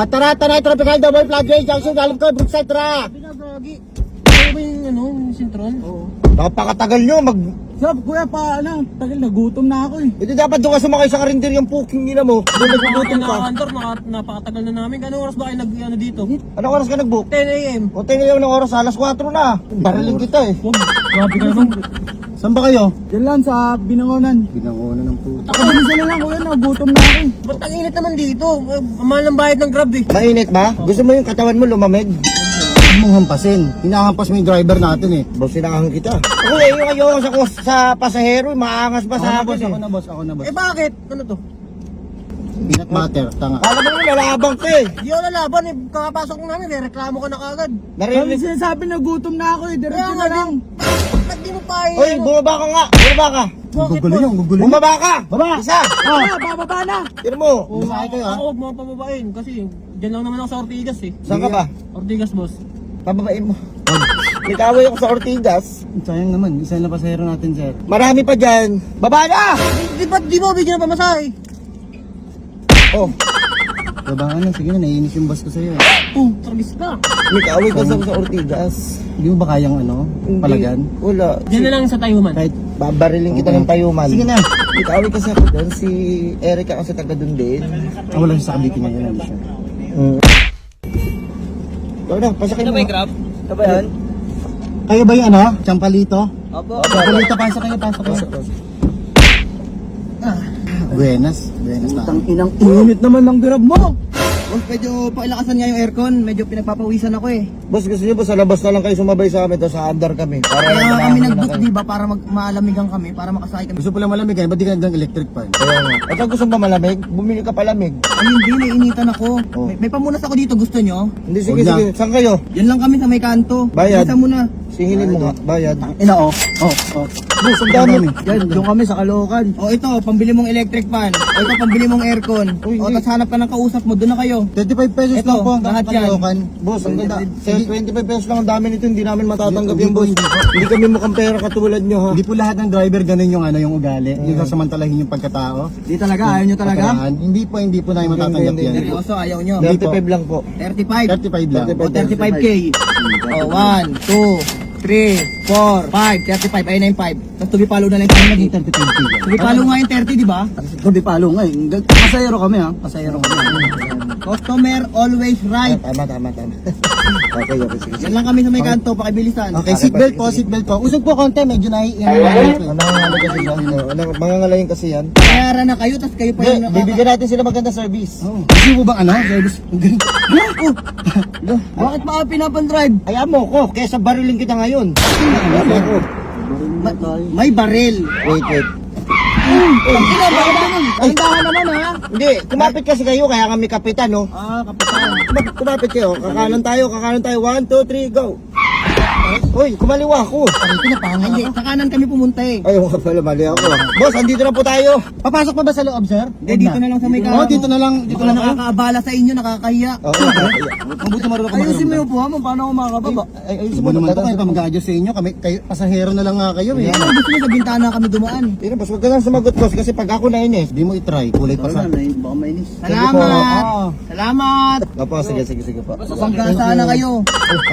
Tara, tropical double flag gauge, junction, galing ko, Brookside, tara. Pinagagi. Ano ba yung sintron? Oo. Napakatagal nyo, Sab, kuya pa, tagal na, gutom na ako eh. Ito dapat doon ka sumakay sa karinder yung puking nila mo. Doon nagbubutom ka. Andor, napakatagal na namin. Anong oras ba kayo dito? Anong oras ka nag-book? 10 a.m. O tingnan ng oras, alas 4 na. Bariling kita eh. Grabe ka naman. Saan ba kayo? Yan lang sa Binangonan. Binangonan ng puto. Ako din sila lang kuya, nagutom na ako eh. Ba't ang init naman dito? Mahal ng bayad ng Grab eh. Mainit ba? Gusto mo yung katawan mo lumamig? Huwag mong hampasin. Hinahampas mo yung driver natin eh. Boss, sinahan kita. Ako eh, yung ayoko sa pasahero, maangas pa sa akin eh. Ako na boss. Eh bakit? Ano to? Peanut butter, tanga. Alam mo yung lalabang ka eh. Di ako lalaban eh. Kakapasok ko namin eh. Reklamo ka na kagad. Kami Narinig. sinasabi na gutom na ako eh, diretso Kaya na nga lang. Ba't di mo pa eh? Oy, bumaba ka nga. Bumaba ka. Bakit Gugulo boss? yun, gugulo yun. Bumaba ka. Baba. Isa. Bababa na. Tira mo. Bumasakay kayo ha. Ako huwag mo pababain kasi dyan lang naman ako sa Ortigas eh. Saan ka ba? Ortigas boss. Pababain mo. Nagkaway ako sa Ortigas. Sayang naman, isa na pasahero natin sir. Marami pa dyan. Baba na! Ba't di mo bigyan ng pamasahe? Oh, Baba ka na, sige na, naiinis yung boss ko sa'yo eh. Tragis ka. nagkaway ka sa Ortigas. Hindi mo ba kayang Hindi. palagan? Wala. Dyan na lang sa Tayuman. Kahit, Babariling kita ng payuman. sige na. Nagkaway kasi ako doon. Si Erica kasi taga doon din. Wala siya sa Cavite ngayon, hindi siya. Ikaw na, pasakay mo. Grab? Ito ba yan? Kayo ba yung Champalito? Opo. Champalito, pasok kayo, pasok kayo. Buenas na. inang Init naman ng grab mo! Boss, medyo pakilakasan nga yung aircon. Medyo pinagpapawisan ako eh. Boss, gusto niyo ba sa labas na lang kayo sumabay sa amin? Tapos sa under kami. Para Kaya nga malaman kami na nag-book, kayo. di ba? Para maalamigan kami, para makasakay kami. Gusto pala malamig eh, ba't di ka nagdang electric fan? Kaya nga. At ang gusto ba malamig? Bumili ka palamig. Ay, hindi, nainitan ako. Oh. May pamunas ako dito, gusto nyo? Hindi, sige, Huwag na. sige. Saan kayo? Yan lang kami sa may kanto. Bayad. Isa muna. Singilin mo nga. Bayad. Ina oh. Boss, ang dami. Yan, doon kami sa Caloocan. O ito, pambili mong electric fan. O ito, pambili mong aircon. Uy, O, hindi. tapos hanap ka ng kausap mo, doon na kayo. 35 pesos Ito, lang po ang lahat yan. Caloocan. Boss, ang ganda. Sa 25 pesos lang ang dami nito. Hindi namin matatanggap Hindi yung po, boss. hindi po. Hindi kami mukhang pera katulad nyo ha. Hindi po lahat ng driver ganun yung yung ugali. Yung sasamantalahin yung pagkatao. Di talaga, ayaw nyo talaga? Paparaan. Hindi po namin matatanggap Hindi, yan. hindi. Seryoso, ayaw nyo. Hindi po. 35 lang po. 35. 35 lang. O, 35K. O, 1, 2, 3, 4, 5, 35. Ayun na yung 5. Tapos tubipalo na lang yung Naging 30. 35 lang. Tubipalo nga yung 30, di ba? Kundi palo nga eh. Pasayero kami ha. Pasayero kami. Customer always right. Tama. Okay, sige. Yan lang kami sa may kanto, pakibilisan. Okay, seatbelt po, seatbelt po. Usog po konti, medyo naiiyan. Nangangalay kasi yan. Mangangalayin kasi yan. Bayaran na kayo, tapos kayo pa Hindi, yung nakaka... bibigyan natin sila maganda service. Gusto mo bang service? Bakit pa ka pinapandrive? Ayaw mo ko, kesa bariling kita ngayon. May baril. Wait. Tandahan naman ha. Hindi, kumapit kasi kayo, kaya kami kapitan, no? Kapitan. Kumapit kayo, kakanan tayo. 1, 2, 3, go! Uy, kumaliwa ako. Hindi, sa kanan kami pumunta eh. Ayaw ka pala, mali ako. Boss, andito na po tayo. Papasok pa ba sa loob, sir? Hindi, dito na lang sa may kanto. Oh, dito na lang. Dito Dito na na lang. nakakaabala sa inyo, nakakahiya. Oo, Mabuti marunong ka Ayusin mo marunong. yung puha mo, paano ako makakababa? ayusin Iba mo naman naman ito, kayo pa mag-a-adjust sa inyo. Kayo, pasahero na lang nga kayo eh. Ano gusto nyo sa bintana kami dumaan? Tira, boss, huwag ka lang sumagot, boss, kasi pag ako nainis. Hindi mo itry, kulay pa sa. Baka mainis. po. Salamat! Oo. Salamat! Opo, sige po. Mapangkasa na kayo.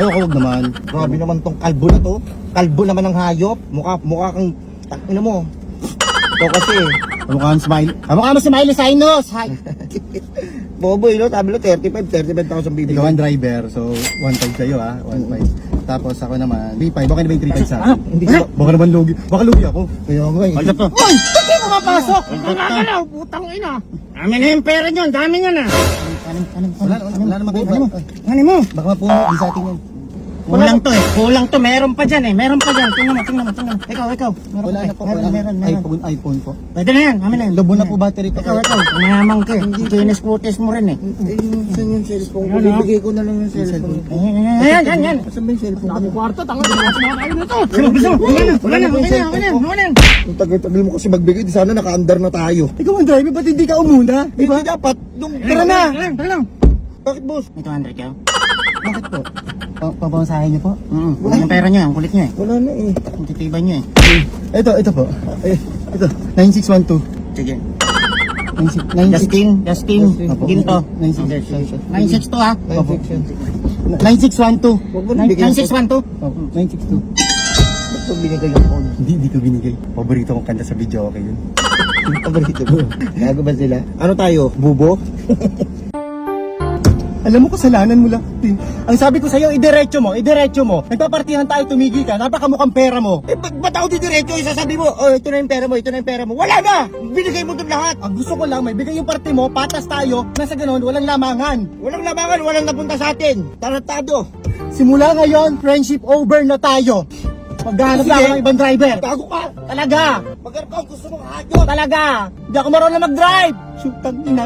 Ayoko, wag naman. Grabe naman tong kalbo na to. Kalbo naman ng hayop. Mukha kang takina mo. Ikaw kasi. Kamukha mo smile. Kamukha mo si Miley Cyrus. Hi. Boboy, no? Sabi lo, 35,000 bibigyan. Ikaw ang driver, so 1.5 kayo ha, 1.5. Tapos ako naman, 3.5. Okay na ba yung 3.5 sa akin? Hindi ko. Baka naman lugi. Baka lugi ako. Kaya nga eh. Hold up to. Uy! Ba't di mo mapasok? Nakakalaw, putang ina. Dami na yung pera nyo, dami nga na. Wala naman kayo. Ano mo? Baka mapuno, di sa atin yan. Kulang to eh. Kulang to. Meron pa dyan eh. Meron pa dyan. Tingnan mo. Ikaw. Meron Wala pa na eh. po. Meron. iPhone po. Pwede na yan. Amin na yan. Lobo na po battery ko. Ikaw. Mayamang ka eh. Kinis putis mo rin eh. Saan yung cellphone ko? Bibigay ko na lang yung cellphone ko. Yan. Saan ba yung cellphone ko? Kwarto, tanga. Sumakay na to. Wala na. Ang tagal-tagal mo kasi magbigay. Di sana naka-under na tayo. Ikaw ang driver, ba't hindi ka umuna? Di ba? Dapat. Tara na! Tara lang. Bakit, boss? May 200 kayo? Bakit po? Papawasahin niyo po? Yung pera nyo, ang kulit nyo eh. Wala na eh. Ang titibay nyo eh. Ito po. Ito, 9612. Sige. Justin, Opo. Ginto. 96. 962 ha? 9612. Huwag mo na bigyan. 9612? Opo, 962. Ba't ko binigay yung phone? Hindi ko binigay. Paborito kong kanta sa video, okay yun. Yung paborito mo. Gago ba sila? Ano tayo? Bubo? Alam mo, kasalanan mo lang. Ang sabi ko sa'yo, idiretso mo. Nagpapartihan tayo, tumigil ka. Napakamukhang pera mo. Eh, ba't ako didiretso? Isasabi mo, oh, ito na yung pera mo, ito na yung pera mo. Wala na! Binigay mo doon lahat. Ang gusto ko lang, may bigay yung parte mo, patas tayo, nasa ganon, walang lamangan. Walang labangan, walang napunta sa atin. Tarantado. Simula ngayon, friendship over na tayo. Maghanap na ako ng ibang driver. Gago ka. Talaga! Maghanap ka kung gusto mong hayop. Talaga! Hindi ako marunong mag-drive! Shoot, ina,